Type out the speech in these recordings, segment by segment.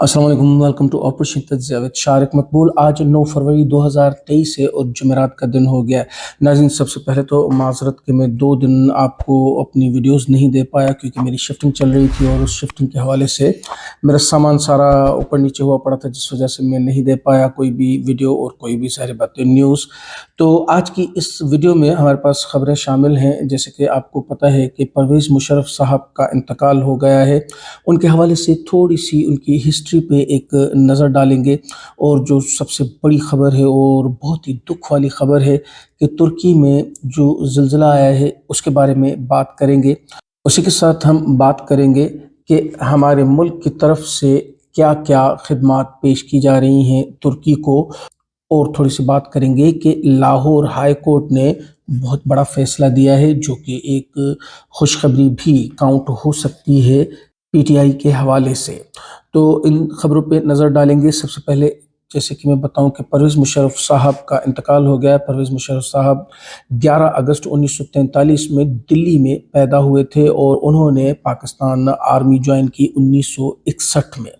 अस्सलाम वालेकुम, welcome to operation तज्ज़िया Shariq मकबूल। आज 9 फरवरी 2023 है और जुमेरात का दिन हो गया है। नाज़रीन, सबसे पहले तो माज़रत कि मैं 2 दिन आपको अपनी वीडियोस नहीं दे पाया क्योंकि मेरी शिफ्टिंग चल रही थी और उस शिफ्टिंग के हवाले से मेरा सामान सारा ऊपर नीचे हुआ पड़ा था, जिस वजह से मैं नहीं दे पाया कोई भी वीडियो और कोई भी सारी बातें न्यूज़। तो आज की इस वीडियो में हमारे पास खबरें शामिल हैं, जैसे कि आपको पता है कि परवेज़ मुशर्रफ साहब का इंतकाल हो गया है। उनके हवाले से थोड़ी सी उनकी हिस्ट्री पे एक नज़र डालेंगे और जो सबसे बड़ी ख़बर है और बहुत ही दुख वाली ख़बर है कि तुर्की में जो ज़िलज़ला आया है उसके बारे में बात करेंगे। उसी के साथ हम बात करेंगे कि हमारे मुल्क की तरफ से क्या क्या खिदमात पेश की जा रही हैं तुर्की को, और थोड़ी सी बात करेंगे कि लाहौर हाई कोर्ट ने बहुत बड़ा फैसला दिया है जो कि एक खुशखबरी भी काउंट हो सकती है पीटीआई के हवाले से। तो इन खबरों पे नज़र डालेंगे। सबसे पहले जैसे कि मैं बताऊं कि परवेज़ मुशर्रफ साहब का इंतकाल हो गया। परवेज़ मुशर्रफ साहब 11 अगस्त 1943 में दिल्ली में पैदा हुए थे और उन्होंने पाकिस्तान आर्मी ज्वाइन की 1961 में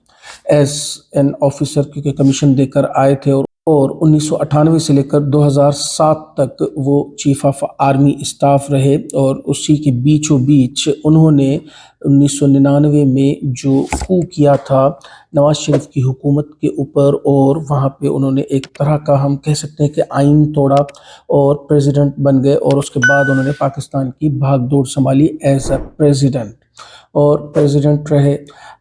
एज एन ऑफिसर के कमीशन देकर आए थे और 1998 से लेकर 2007 तक वो चीफ ऑफ आर्मी स्टाफ रहे और उसी के बीचों बीच उन्होंने 1999 में जो कू किया था नवाज शरीफ की हुकूमत के ऊपर, और वहाँ पे उन्होंने एक तरह का हम कह सकते हैं कि आइन तोड़ा और प्रेसिडेंट बन गए, और उसके बाद उन्होंने पाकिस्तान की भाग दौड़ संभाली एज अ प्रेसिडेंट और प्रेसिडेंट रहे।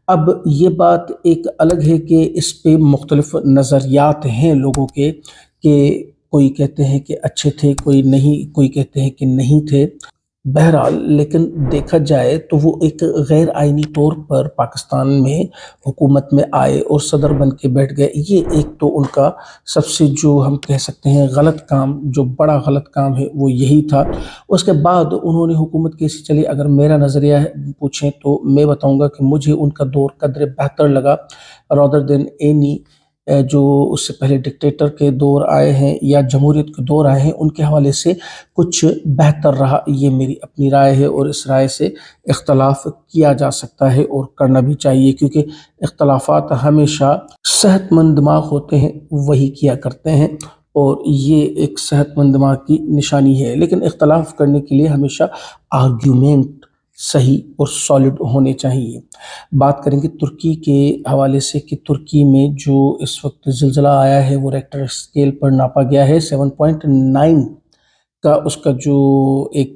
अब ये बात एक अलग है कि इस पे मुख्तलिफ नज़रियात हैं लोगों के, कि कोई कहते हैं कि अच्छे थे, कोई नहीं, कोई कहते हैं कि नहीं थे। बहरहाल लेकिन देखा जाए तो वो एक गैर आइनी तौर पर पाकिस्तान में हुकूमत में आए और सदर बन के बैठ गए। ये एक तो उनका सबसे जो हम कह सकते हैं गलत काम, जो बड़ा गलत काम है वो यही था। उसके बाद उन्होंने हुकूमत कैसी चली, अगर मेरा नज़रिया पूछें तो मैं बताऊंगा कि मुझे उनका दौर कदरे बेहतर लगा रादर देन एनी जो उससे पहले डिक्टेटर के दौर आए हैं या जमहूरियत के दौर आए हैं, उनके हवाले से कुछ बेहतर रहा। ये मेरी अपनी राय है और इस राय से इख्तलाफ किया जा सकता है और करना भी चाहिए, क्योंकि इख्तलाफात हमेशा सेहतमंद दिमाग होते हैं वही किया करते हैं और ये एक सेहतमंद दिमाग की निशानी है। लेकिन इख्तलाफ करने के लिए हमेशा आर्ग्यूमेंट सही और सॉलिड होने चाहिए। बात करेंगे तुर्की के हवाले से कि तुर्की में जो इस वक्त ज़िलज़ला आया है वो रेक्टर स्केल पर नापा गया है 7.9 का, उसका जो एक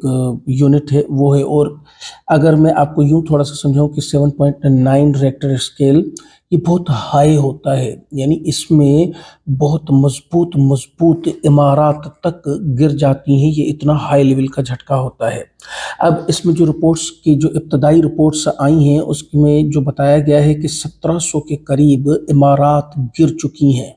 यूनिट है वो है। और अगर मैं आपको यूं थोड़ा सा समझाऊं कि 7.9 रेक्टर स्केल ये बहुत हाई होता है, यानी इसमें बहुत मजबूत मजबूत इमारत तक गिर जाती हैं, ये इतना हाई लेवल का झटका होता है। अब इसमें जो रिपोर्ट्स की जो इब्तदाई रिपोर्ट्स आई हैं उसमें जो बताया गया है कि 1700 के करीब इमारत गिर चुकी हैं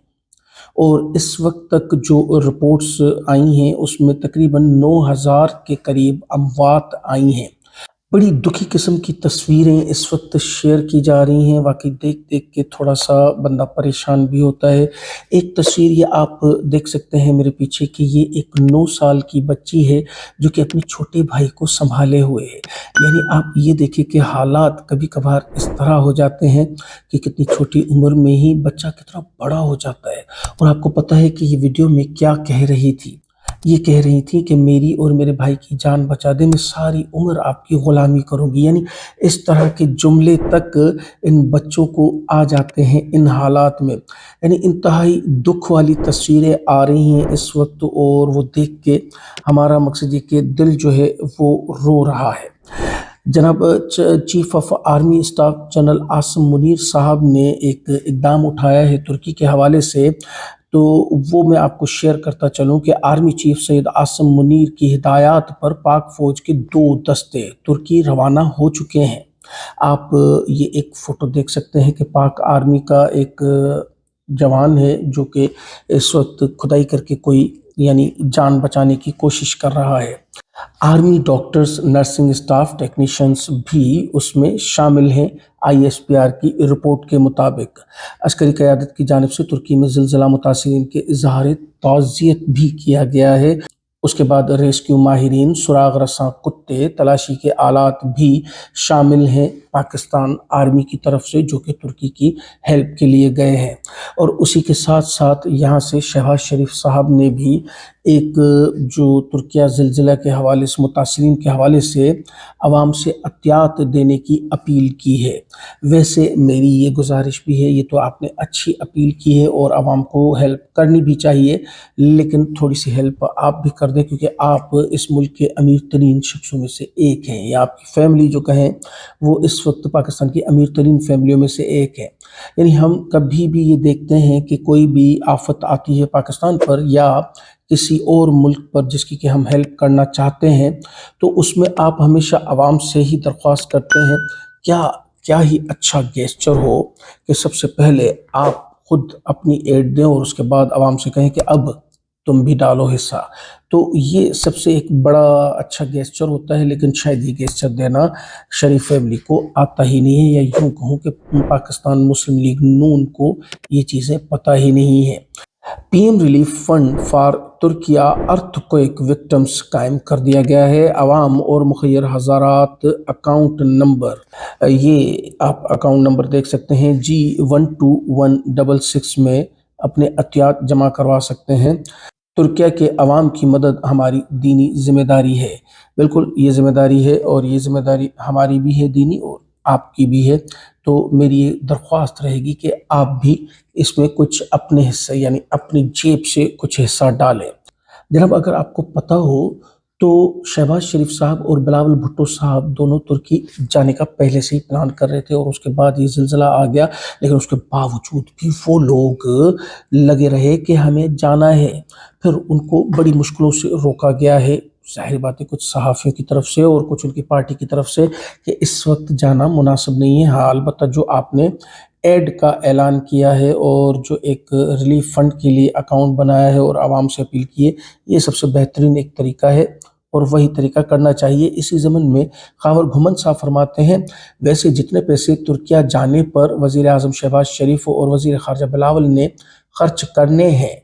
और इस वक्त तक जो रिपोर्ट्स आई हैं उसमें तकरीबन 9000 के करीब अमवात आई हैं। बड़ी दुखी किस्म की तस्वीरें इस वक्त शेयर की जा रही हैं, वाकई देख देख के थोड़ा सा बंदा परेशान भी होता है। एक तस्वीर ये आप देख सकते हैं मेरे पीछे कि ये एक 9 साल की बच्ची है जो कि अपने छोटे भाई को संभाले हुए है। यानी आप ये देखिए कि हालात कभी कभार इस तरह हो जाते हैं कि कितनी छोटी उम्र में ही बच्चा कितना बड़ा हो जाता है। और आपको पता है कि ये वीडियो में क्या कह रही थी, ये कह रही थी कि मेरी और मेरे भाई की जान बचा दे, मैं सारी उम्र आपकी गुलामी करूंगी। यानी इस तरह के जुमले तक इन बच्चों को आ जाते हैं इन हालात में। यानी इंतहाई दुख वाली तस्वीरें आ रही हैं इस वक्त और वो देख के हमारा मकसद ये कि दिल जो है वो रो रहा है। जनाब chief of army staff general Asim Munir साहब ने एक इकदाम उठाया है तुर्की के हवाले से, तो वो मैं आपको शेयर करता चलूं कि आर्मी चीफ सैयद आसिम मुनीर की हिदायत पर पाक फौज के 2 दस्ते तुर्की रवाना हो चुके हैं। आप ये एक फ़ोटो देख सकते हैं कि पाक आर्मी का एक जवान है जो कि इस वक्त खुदाई करके कोई यानी जान बचाने की कोशिश कर रहा है। Army doctors, nursing staff, technicians भी उसमें शामिल हैं। आईएसपीआर की रिपोर्ट के मुताबिक अस्करी क़यादत की जानिब से तुर्की में ज़िलज़ला मुतासिरीन के इज़हार ताज़ियत भी किया गया है। उसके बाद रेस्क्यू माहिरीन, सुराग रसां कुत्ते, तलाशी के आलात भी शामिल हैं पाकिस्तान आर्मी की तरफ से, जो कि तुर्की की हेल्प के लिए गए हैं। और उसी के साथ साथ यहाँ से शहबाज शरीफ साहब ने भी एक जो तुर्किया ज़िलज़िला के हवाले से, मुतासरीन के हवाले से आवाम से एहतियात देने की अपील की है। वैसे मेरी ये गुजारिश भी है, ये तो आपने अच्छी अपील की है और आवाम को हेल्प करनी भी चाहिए, लेकिन थोड़ी सी हेल्प आप भी कर दें, क्योंकि आप इस मुल्क के अमीर तरीन शख्सों में से एक हैं, या आपकी फैमिली जो कहें वो इस वक्त पाकिस्तान की अमीर तरीन फैमिलियों में से एक है। यानी हम कभी भी ये देखते हैं कि कोई भी आफत आती है पाकिस्तान पर या किसी और मुल्क पर जिसकी कि हम हेल्प करना चाहते हैं, तो उसमें आप हमेशा आवाम से ही दरख्वास्त करते हैं, क्या क्या ही अच्छा गेस्चर हो कि सबसे पहले आप खुद अपनी एड दें और उसके बाद आवाम से कहें कि अब तुम भी डालो हिस्सा। तो ये सबसे एक बड़ा अच्छा गेस्चर होता है, लेकिन शायद ये गेस्चर देना शरीफ फैमिली को आता ही नहीं है, या यूं कहूँ कि पाकिस्तान मुस्लिम लीग नून को ये चीज़ें पता ही नहीं है। PM relief fund for Türkiye earthquake victims कायम कर दिया गया है। आवाम और मुखैर हज़ारात अकाउंट नंबर, ये आप अकाउंट नंबर देख सकते हैं, G121166 में अपने अतियात जमा करवा सकते हैं। तुर्किया के अवाम की मदद हमारी दीनी ज़िम्मेदारी है। बिल्कुल ये ज़िम्मेदारी है, और ये ज़िम्मेदारी हमारी भी है दीनी, और आपकी भी है। तो मेरी ये दरख्वास्त रहेगी कि आप भी इसमें कुछ अपने हिस्से, यानी अपनी जेब से कुछ हिस्सा डालें। जनाब, अगर आपको पता हो तो शहबाज शरीफ साहब और बिलावल भुट्टो साहब दोनों तुर्की जाने का पहले से ही प्लान कर रहे थे, और उसके बाद ये ज़िलज़िला आ गया, लेकिन उसके बावजूद भी वो लोग लगे रहे कि हमें जाना है। फिर उनको बड़ी मुश्किलों से रोका गया है, ज़ाहिर बात है कुछ सहाफ़ियों की तरफ से और कुछ उनकी पार्टी की तरफ से, कि इस वक्त जाना मुनासिब नहीं है। हाँ, अलबत्ता जो आपने एड का ऐलान किया है और जो एक रिलीफ फंड के लिए अकाउंट बनाया है और आवाम से अपील की है, ये सबसे बेहतरीन एक तरीका है, और वही तरीका करना चाहिए। इसी ज़मन में ख़ावर घुमन साहब फरमाते हैं, वैसे जितने पैसे तुर्किया जाने पर वज़ीर आज़म शहबाज शरीफ और वज़ीर ख़ारजा बिलावल ने खर्च करने हैं,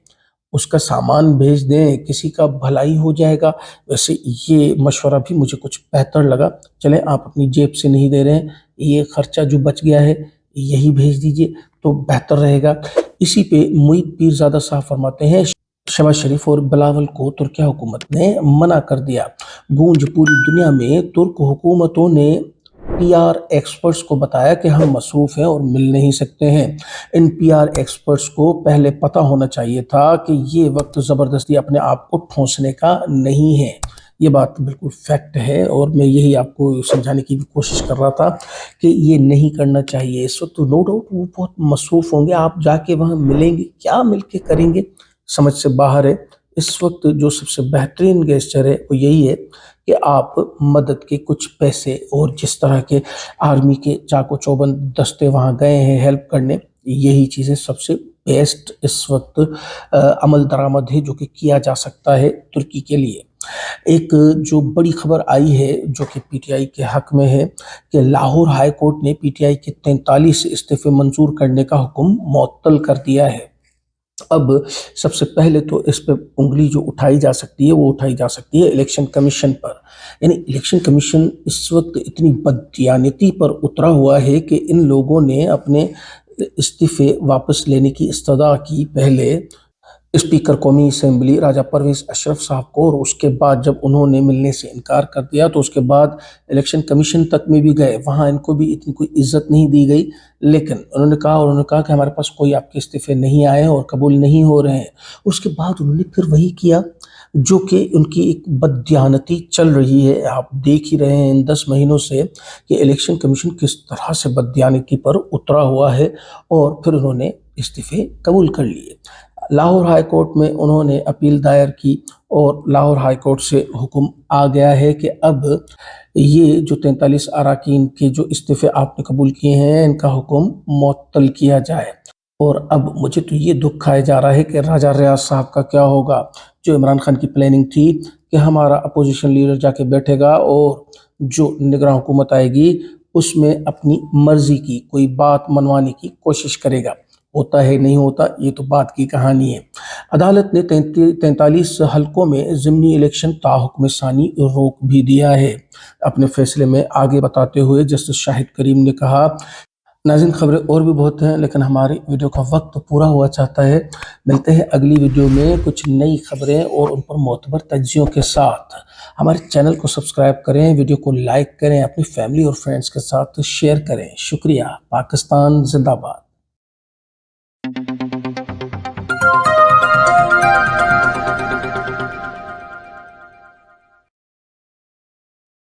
उसका सामान भेज दें, किसी का भलाई हो जाएगा। वैसे ये मशवरा भी मुझे कुछ बेहतर लगा। चलें, आप अपनी जेब से नहीं दे रहे हैं, ये खर्चा जो बच गया है यही भेज दीजिए तो बेहतर रहेगा। इसी पे मुईद पीरज़ादा साहब फरमाते हैं, शहबाज शरीफ और बिलावल को तुर्किया हुकूमत ने मना कर दिया। गूंज पूरी दुनिया में, तुर्क हुकूमतों ने पीआर एक्सपर्ट्स को बताया कि हम मसरूफ़ हैं और मिल नहीं सकते हैं। इन पीआर एक्सपर्ट्स को पहले पता होना चाहिए था कि ये वक्त ज़बरदस्ती अपने आप को ठूंसने का नहीं है। ये बात बिल्कुल फैक्ट है, और मैं यही आपको समझाने की भी कोशिश कर रहा था कि ये नहीं करना चाहिए। इस वक्त नो डाउट वो बहुत मसरूफ़ होंगे, आप जाके वहाँ मिलेंगे, क्या मिल के करेंगे, समझ से बाहर है। इस वक्त जो सबसे बेहतरीन गेस्चर है वो यही है कि आप मदद के कुछ पैसे, और जिस तरह के आर्मी के चाको चौबंद दस्ते वहाँ गए हैं हेल्प करने, यही चीज़ें सबसे बेस्ट इस वक्त अमल दरामद है जो कि किया जा सकता है तुर्की के लिए। एक जो बड़ी खबर आई है जो कि पीटीआई के हक में है, कि लाहौर हाई कोर्ट ने पीटीआई के 43 इस्तीफे मंजूर करने का हुक्म मुअत्तल कर दिया है। अब सबसे पहले तो इस पे उंगली जो उठाई जा सकती है वो उठाई जा सकती है इलेक्शन कमीशन पर। यानी इलेक्शन कमीशन इस वक्त इतनी बददियानती पर उतरा हुआ है कि इन लोगों ने अपने इस्तीफे वापस लेने की इस्तदा की, पहले स्पीकर कौमी असम्बली राजा परवेज़ अशरफ साहब को, और उसके बाद जब उन्होंने मिलने से इनकार कर दिया तो उसके बाद इलेक्शन कमीशन तक में भी गए, वहाँ इनको भी इतनी कोई इज्जत नहीं दी गई। लेकिन उन्होंने कहा कि हमारे पास कोई आपके इस्तीफे नहीं आए हैं और कबूल नहीं हो रहे हैं। उसके बाद उन्होंने फिर वही किया जो कि उनकी एक बददियानती चल रही है। आप देख ही रहे हैं इन 10 महीनों से कि इलेक्शन कमीशन किस तरह से बददियानती पर उतरा हुआ है, और फिर उन्होंने इस्तीफे कबूल कर लिए। लाहौर हाई कोर्ट में उन्होंने अपील दायर की, और लाहौर हाई कोर्ट से हुक्म आ गया है कि अब ये जो 43 अराकीन के जो इस्तीफे आपने कबूल किए हैं इनका हुक्म मुअत्तल किया जाए। और अब मुझे तो ये दुख खाया जा रहा है कि राजा रियाज साहब का क्या होगा। जो इमरान खान की प्लानिंग थी कि हमारा अपोजिशन लीडर जाके बैठेगा और जो निगरान हुकूमत आएगी उसमें अपनी मर्जी की कोई बात मनवाने की कोशिश करेगा, ہوتا ہے نہیں ہوتا یہ تو بات کی کہانی ہے۔ عدالت نے 43 حلقوں میں ضمنی الیکشن تاحکم ثانی روک بھی دیا ہے۔ اپنے فیصلے میں آگے بتاتے ہوئے جسٹس شاہد کریم نے کہا، ناظرین خبریں اور بھی بہت ہیں لیکن ہماری ویڈیو کا وقت پورا ہوا چاہتا ہے۔ ملتے ہیں اگلی ویڈیو میں کچھ نئی خبریں اور ان پر معتبر تجزیوں کے ساتھ۔ ہمارے چینل کو سبسکرائب کریں، ویڈیو کو لائک کریں، اپنی فیملی اور فرینڈز کے ساتھ شیئر کریں۔ شکریہ۔ پاکستان زندہ باد۔